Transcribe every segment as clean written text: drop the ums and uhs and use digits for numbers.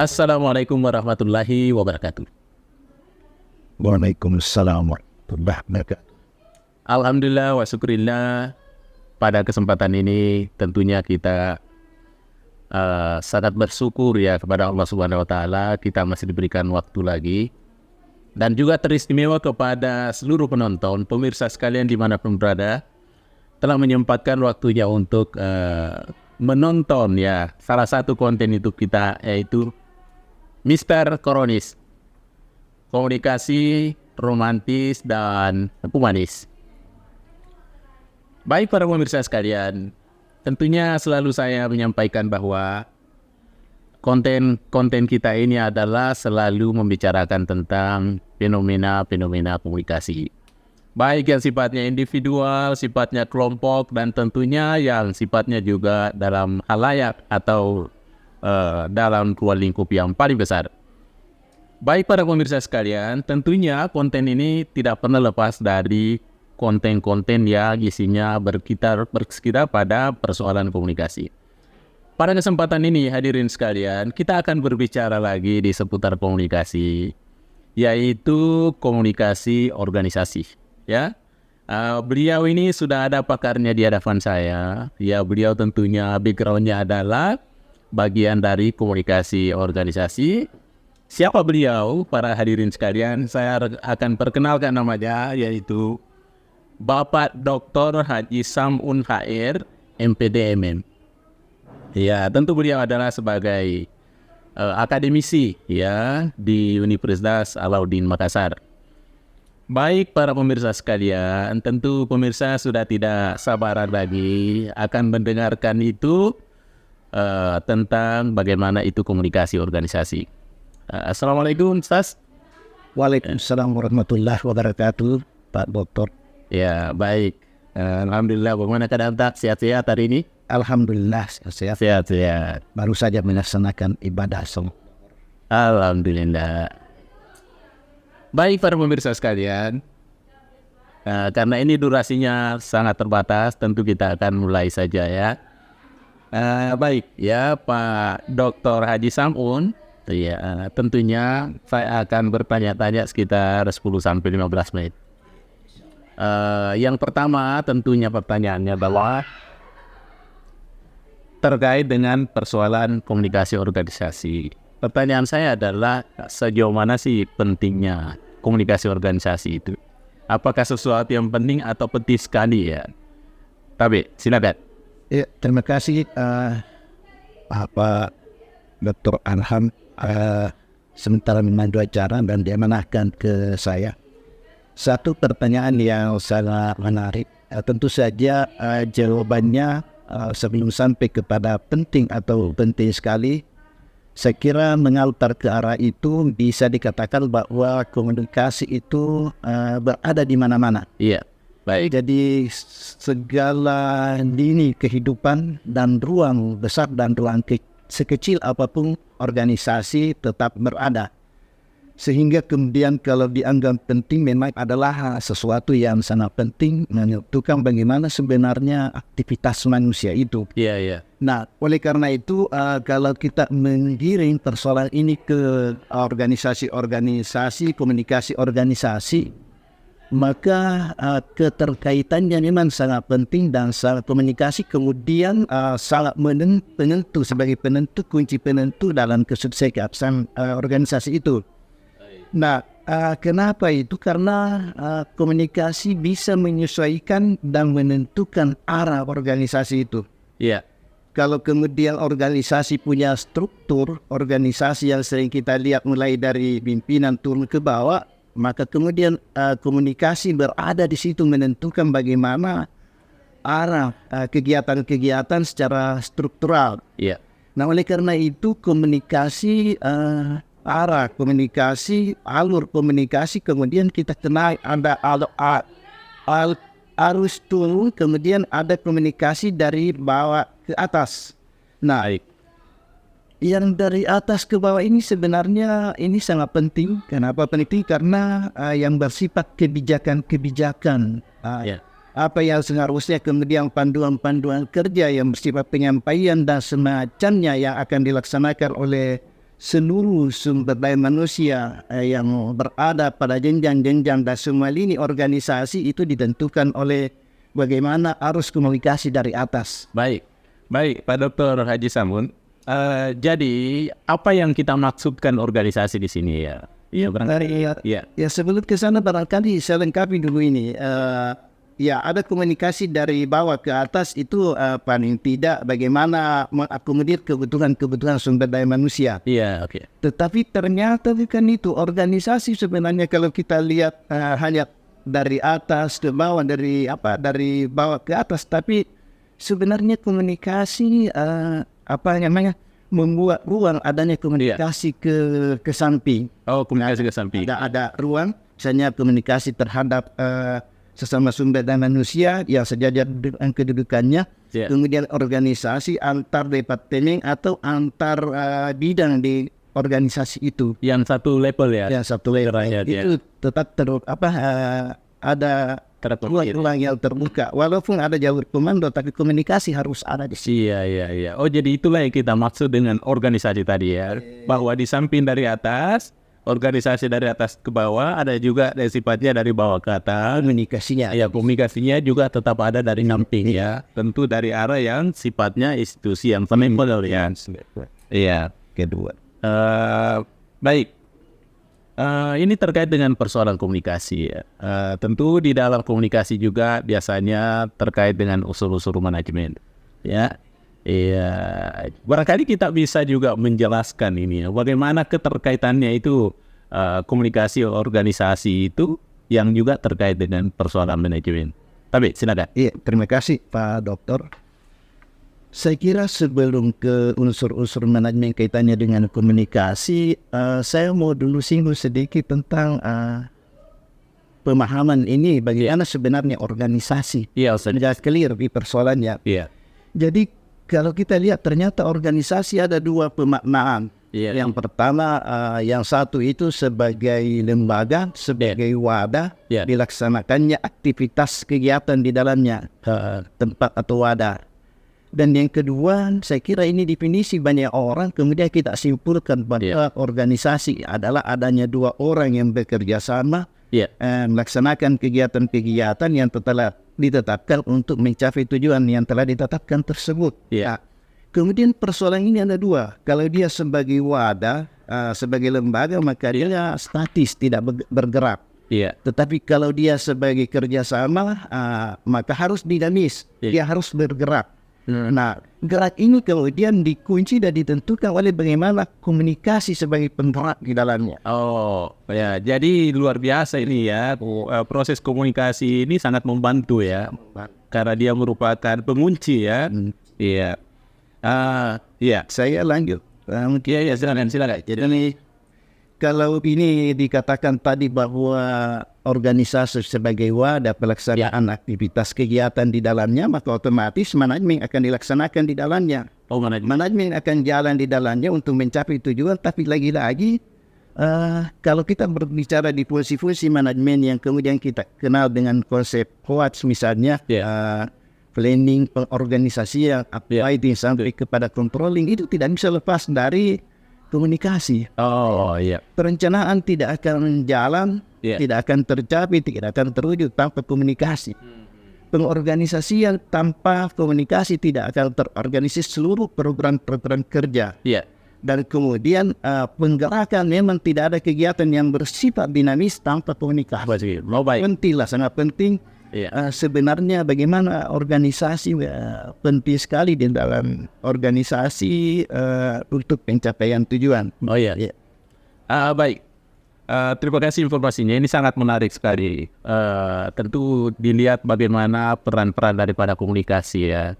Assalamualaikum warahmatullahi wabarakatuh. Waalaikumsalam warahmatullahi wabarakatuh. Alhamdulillah wa syukurillah. Pada kesempatan ini tentunya kita sangat bersyukur ya kepada Allah Subhanahu wa taala, kita masih diberikan waktu lagi. Dan juga teristimewa kepada seluruh penonton, pemirsa sekalian dimanapun berada, telah menyempatkan waktunya untuk menonton ya salah satu konten YouTube kita, yaitu Mr. Koronis, komunikasi romantis dan humanis. Baik para pemirsa sekalian, tentunya selalu saya menyampaikan bahwa konten kita ini adalah selalu membicarakan tentang fenomena-fenomena komunikasi. Baik yang sifatnya individual, sifatnya kelompok, dan tentunya yang sifatnya juga dalam halayak atau dalam ruang lingkup yang paling besar. Baik para pemirsa sekalian, tentunya konten ini tidak pernah lepas dari konten-konten yang isinya bersekitar pada persoalan komunikasi. Pada kesempatan ini hadirin sekalian, kita akan berbicara lagi di seputar komunikasi, yaitu komunikasi organisasi. Ya, beliau ini sudah ada pakarnya di hadapan saya. Ya, beliau tentunya backgroundnya adalah bagian dari komunikasi organisasi. Siapa beliau? Para hadirin sekalian, saya akan perkenalkan namanya, yaitu Bapak Dr. Haji Samun HR, MPD/MM. Ya, tentu beliau adalah sebagai akademisi ya di Universitas Alauddin Makassar. Baik para pemirsa sekalian, tentu pemirsa sudah tidak sabaran lagi akan mendengarkan itu tentang bagaimana itu komunikasi organisasi. Assalamualaikum Ustaz. Waalaikumsalam warahmatullahi wabarakatuh, Pak Dokter. Ya, baik. Alhamdulillah, bagaimana keadaan tak? Sehat-sehat hari ini? Alhamdulillah sehat. Sehat-sehat. Baru saja melaksanakan ibadah sholat. Alhamdulillah. Baik para pemirsa sekalian, karena ini durasinya sangat terbatas, tentu kita akan mulai saja ya. Baik ya Pak Dr. Haji Samun, ya, tentunya saya akan bertanya-tanya sekitar 10-15 menit. Yang pertama tentunya pertanyaannya bahwa terkait dengan persoalan komunikasi organisasi. Pertanyaan saya adalah sejauh mana sih pentingnya komunikasi organisasi itu? Apakah sesuatu yang penting atau penting sekali ya? Tapi silakan. Ya, terima kasih Pak Dr. Arham sementara memandu acara dan dia menahkan ke saya. Satu pertanyaan yang sangat menarik. Tentu saja jawabannya sebelum sampai kepada penting atau penting sekali, saya kira mengaltar ke arah itu bisa dikatakan bahwa komunikasi itu berada di mana-mana. Iya, baik. Jadi segala lini kehidupan dan ruang besar dan ruang sekecil apapun organisasi tetap berada. Sehingga kemudian kalau dianggap penting memang adalah sesuatu yang sangat penting menentukan bagaimana sebenarnya aktivitas manusia itu. Iya, iya. Nah, oleh karena itu kalau kita menggiring persoalan ini ke organisasi-organisasi, komunikasi organisasi, maka keterkaitannya memang sangat penting dan sangat komunikasi kemudian sangat penentu sebagai penentu, kunci penentu dalam kesuksesan organisasi itu. Nah, kenapa itu? Karena komunikasi bisa menyesuaikan dan menentukan arah organisasi itu. Iya. Kalau kemudian organisasi punya struktur, organisasi yang sering kita lihat mulai dari pimpinan turun ke bawah, maka kemudian komunikasi berada di situ menentukan bagaimana arah kegiatan-kegiatan secara struktural. Iya. Nah, oleh karena itu komunikasi arah komunikasi, alur komunikasi, kemudian kita kenal ada arus turun, kemudian ada komunikasi dari bawah ke atas. Nah, yang dari atas ke bawah ini sebenarnya ini sangat penting. Kenapa penting? Karena yang bersifat kebijakan-kebijakan. Apa yang seharusnya kemudian panduan-panduan kerja yang bersifat penyampaian dan semacamnya yang akan dilaksanakan oleh seluruh sumber daya manusia yang berada pada jenjang-jenjang dan semua lini organisasi itu ditentukan oleh bagaimana arus komunikasi dari atas. Baik, Pak Dr. Haji Samun. Jadi apa yang kita maksudkan organisasi di sini ya? Iya, barangkali. Ya sebelum ke sana barangkali saya lengkapi dulu ini. Ya ada komunikasi dari bawah ke atas itu paling tidak bagaimana mengakomodir kebutuhan sumber daya manusia. Iya, oke. Tetapi ternyata bukan itu. Organisasi sebenarnya kalau kita lihat hanya dari atas ke bawah, dari bawah ke atas, tapi sebenarnya komunikasi membuat ruang adanya komunikasi ke samping. Oh, komunikasi ke samping. Ada ruang, misalnya komunikasi terhadap sesama sumber daya manusia yang sejajar dengan kedudukannya, kemudian organisasi antar departemen atau antar bidang di organisasi itu. Yang satu level ya? Yang satu level. Itu tetap ada ruang yang terbuka. Walaupun ada jalur komando, tapi komunikasi harus ada di sini. Iya. Oh, jadi itulah yang kita maksud dengan organisasi tadi ya. Bahwa di samping dari atas, organisasi dari atas ke bawah, ada juga dari sifatnya dari bawah ke atas. Komunikasinya. Ya, komunikasinya juga tetap ada dari samping ya. Tentu dari arah yang sifatnya institusi yang familiar ya. Iya. Kedua. Baik. Ini terkait dengan persoalan komunikasi ya. Tentu di dalam komunikasi juga biasanya terkait dengan unsur-unsur manajemen. Ya. Iya, barangkali kita bisa juga menjelaskan ini ya, bagaimana keterkaitannya itu komunikasi organisasi itu yang juga terkait dengan persoalan manajemen. Tapi silakan. Iya, terima kasih Pak Dokter. Saya kira sebelum ke unsur-unsur manajemen kaitannya dengan komunikasi, saya mau dulu singgung sedikit tentang pemahaman ini bagaimana sebenarnya organisasi. Iya, sudah clear di persoalannya. Iya. Jadi kalau kita lihat ternyata organisasi ada dua pemaknaan. Yang pertama, yang satu itu sebagai lembaga, sebagai wadah, dilaksanakannya aktivitas kegiatan di dalamnya, tempat atau wadah. Dan yang kedua, saya kira ini definisi banyak orang, kemudian kita simpulkan bahwa organisasi adalah adanya dua orang yang bekerja sama, melaksanakan kegiatan-kegiatan yang telah ditetapkan untuk mencapai tujuan yang telah ditetapkan tersebut. Nah, kemudian persoalan ini ada dua. Kalau dia sebagai wadah, sebagai lembaga, maka dia statis, tidak bergerak. Tetapi kalau dia sebagai kerjasama, maka harus dinamis. Dia harus bergerak. Nah, gerak ini kemudian dikunci dan ditentukan oleh bagaimana komunikasi sebagai penggerak di dalamnya. Oh, ya. Jadi luar biasa ini ya. Proses komunikasi ini sangat membantu ya. Karena dia merupakan pengunci ya. Iya. Saya lanjut. Iya, silakan. Jadi kalau ini dikatakan tadi bahwa organisasi sebagai wadah pelaksanaan aktivitas kegiatan di dalamnya, maka otomatis manajemen akan dilaksanakan di dalamnya. Oh, manajemen akan jalan di dalamnya untuk mencapai tujuan, tapi lagi-lagi kalau kita berbicara di fungsi-fungsi manajemen yang kemudian kita kenal dengan konsep COACH misalnya, planning, pengorganisasian, updating sampai kepada controlling, itu tidak bisa lepas dari komunikasi. Perencanaan tidak akan jalan, tidak akan tercapai, tidak akan terwujud tanpa komunikasi. Pengorganisasian tanpa komunikasi tidak akan terorganisir seluruh program-program kerja. Dan kemudian penggerakan memang tidak ada kegiatan yang bersifat dinamis tanpa komunikasi. Pentinglah, sangat penting. Sebenarnya bagaimana organisasi penting sekali di dalam organisasi untuk pencapaian tujuan. Baik. Terima kasih informasinya. Ini sangat menarik sekali. Tentu dilihat bagaimana peran-peran daripada komunikasi ya.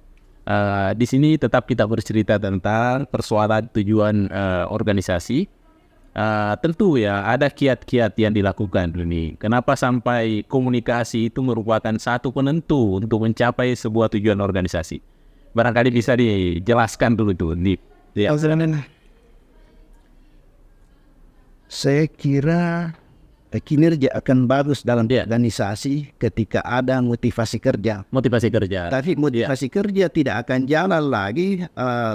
Di sini tetap kita bercerita tentang persoalan tujuan organisasi. Tentu ya ada kiat-kiat yang dilakukan ini. Kenapa sampai komunikasi itu merupakan satu penentu untuk mencapai sebuah tujuan organisasi? Barangkali bisa dijelaskan dulu tuh. Saya kira kinerja akan bagus dalam organisasi ketika ada motivasi kerja. Motivasi kerja. Tapi motivasi kerja tidak akan jalan lagi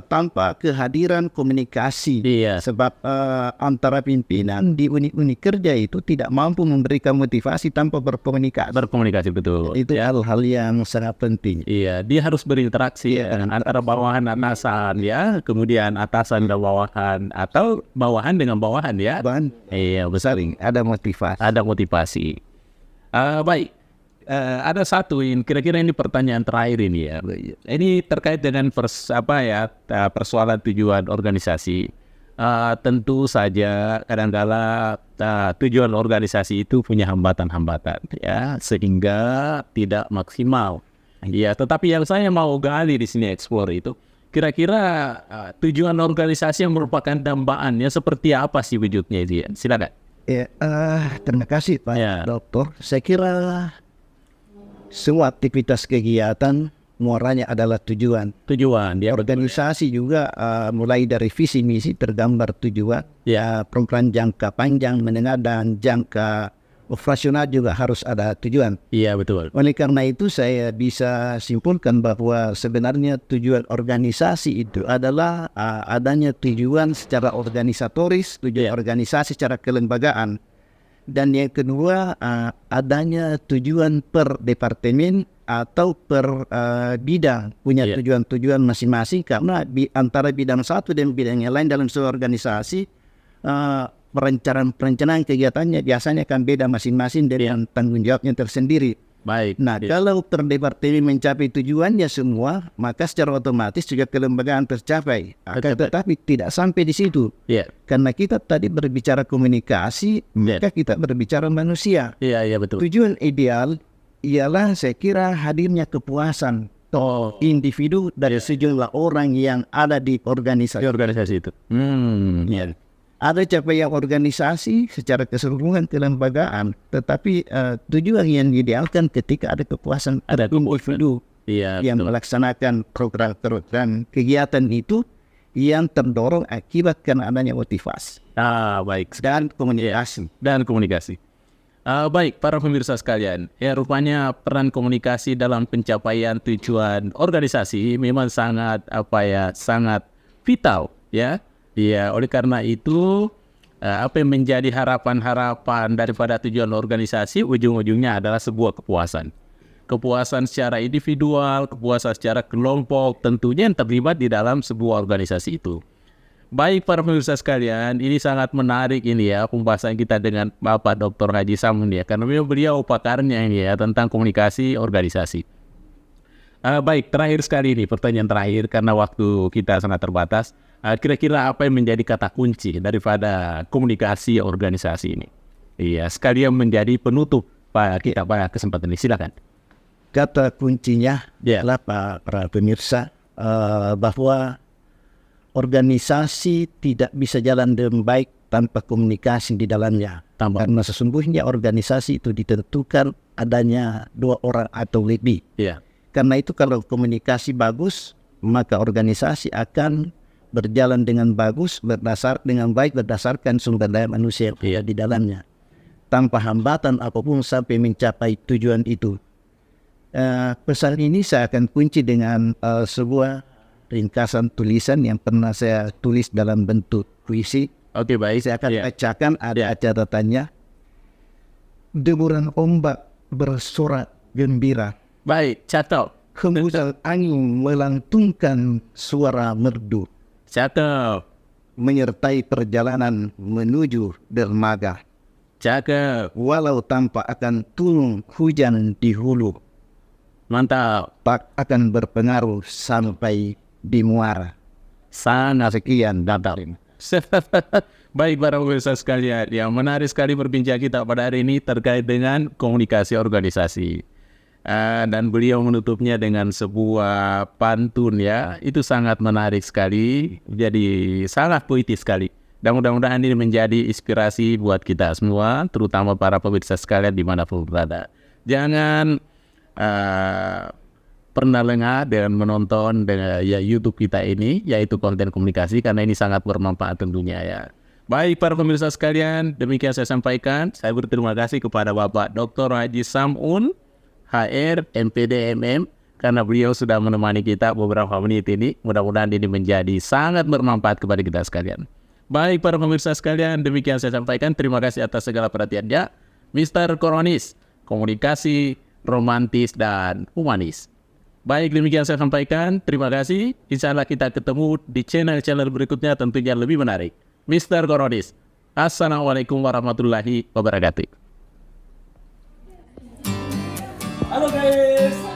tanpa kehadiran komunikasi. Sebab antara pimpinan di unit-unit kerja itu tidak mampu memberikan motivasi tanpa berkomunikasi. Berkomunikasi, betul. Itu hal-hal yang sangat penting. Iya, dia harus berinteraksi dengan antara bawahan dan atasan ya, kemudian atasan dan bawahan, atau bawahan dengan bawahan ya. Iya, besar. Ada motivasi. Ada motivasi. Baik. Ada satu ini, kira-kira ini pertanyaan terakhir ini ya. Ini terkait dengan persoalan tujuan organisasi. Tentu saja kadang-kala tujuan organisasi itu punya hambatan-hambatan ya, sehingga tidak maksimal. Ya, tetapi yang saya mau gali di sini explore itu, kira-kira tujuan organisasi yang merupakan dambaannya seperti apa sih wujudnya itu ya? Silakan. Ya, terima kasih Pak Dokter. Saya kira semua aktivitas kegiatan muaranya adalah tujuan. Tujuan. Ya, organisasi juga mulai dari visi misi tergambar tujuan. Ya, program jangka panjang, menengah dan jangka operasional juga harus ada tujuan. Iya, betul. Oleh karena itu saya bisa simpulkan bahwa sebenarnya tujuan organisasi itu adalah adanya tujuan secara organisatoris, tujuan organisasi secara kelembagaan. Dan yang kedua adanya tujuan per departemen atau per bidang punya tujuan-tujuan masing-masing, karena antara bidang satu dan bidang yang lain dalam sebuah organisasi perencanaan kegiatannya biasanya akan beda masing-masing dengan tanggung jawabnya tersendiri. Baik. Nah, kalau per departemen mencapai tujuannya semua, maka secara otomatis juga kelembagaan tercapai. Tetapi tidak sampai di situ. Karena kita tadi berbicara komunikasi, maka kita berbicara manusia. Iya, betul. Tujuan ideal ialah saya kira hadirnya kepuasan individu dari sejumlah orang yang ada di organisasi. Itu. Ada capaian organisasi secara keseluruhan kelembagaan, tetapi tujuan yang idealkan ketika ada kepuasan ada individu yang melaksanakan program-program kegiatan itu yang terdorong akibat karena adanya motivasi. Baik. Dan komunikasi. Baik, para pemirsa sekalian, ya rupanya peran komunikasi dalam pencapaian tujuan organisasi memang sangat sangat vital ya. Ya, oleh karena itu apa yang menjadi harapan-harapan daripada tujuan organisasi ujung-ujungnya adalah sebuah kepuasan. Kepuasan secara individual, kepuasan secara kelompok, tentunya yang terlibat di dalam sebuah organisasi itu. Baik para pemirsa sekalian, ini sangat menarik ini ya pembahasan kita dengan Bapak Dr. Haji Samun ya, karena beliau pakarnya ini ya tentang komunikasi organisasi. Baik, terakhir sekali ini pertanyaan terakhir karena waktu kita sangat terbatas. Kira-kira apa yang menjadi kata kunci daripada komunikasi organisasi ini? Iya, sekalian menjadi penutup kita pada kesempatan ini. Silakan. Kata kuncinya adalah para pemirsa bahwa organisasi tidak bisa jalan dengan baik tanpa komunikasi di dalamnya. Karena sesungguhnya organisasi itu ditentukan adanya 2 orang atau lebih. Karena itu kalau komunikasi bagus, maka organisasi akan berjalan dengan bagus, berdasarkan sumber daya manusia di dalamnya, tanpa hambatan apapun sampai mencapai tujuan itu. Pesan ini saya akan kunci dengan sebuah ringkasan tulisan yang pernah saya tulis dalam bentuk puisi. Oke, baik. Saya akan bacakan, ada catatannya. Deburan ombak bersorak gembira. Baik, catat. Hembusan angin melantungkan suara merdu. Cakep. Menyertai perjalanan menuju dermaga. Cakep. Walau tanpa akan turun hujan di hulu. Mantap. Tak akan berpengaruh sampai di muara. Sangat. Sekian datar. Baik para pemirsa sekalian, yang menarik sekali berbincang kita pada hari ini terkait dengan komunikasi organisasi. Dan beliau menutupnya dengan sebuah pantun ya, itu sangat menarik sekali, jadi sangat puitis sekali. Dan mudah-mudahan ini menjadi inspirasi buat kita semua, terutama para pemirsa sekalian dimanapun berada. Jangan pernah lengah dengan menonton YouTube kita ini, yaitu konten komunikasi, karena ini sangat bermanfaat tentunya ya. Baik para pemirsa sekalian, demikian saya sampaikan. Saya berterima kasih kepada Bapak Dr. Haji Samun, HR, MPD, MM, karena beliau sudah menemani kita beberapa menit ini. Mudah-mudahan ini menjadi sangat bermanfaat kepada kita sekalian. Baik para pemirsa sekalian, demikian saya sampaikan. Terima kasih atas segala perhatiannya. Mr. Koronis, komunikasi romantis dan humanis. Baik, demikian saya sampaikan. Terima kasih. Insya Allah kita ketemu di channel-channel berikutnya tentunya lebih menarik. Mr. Koronis, Assalamualaikum warahmatullahi wabarakatuh. Halo guys.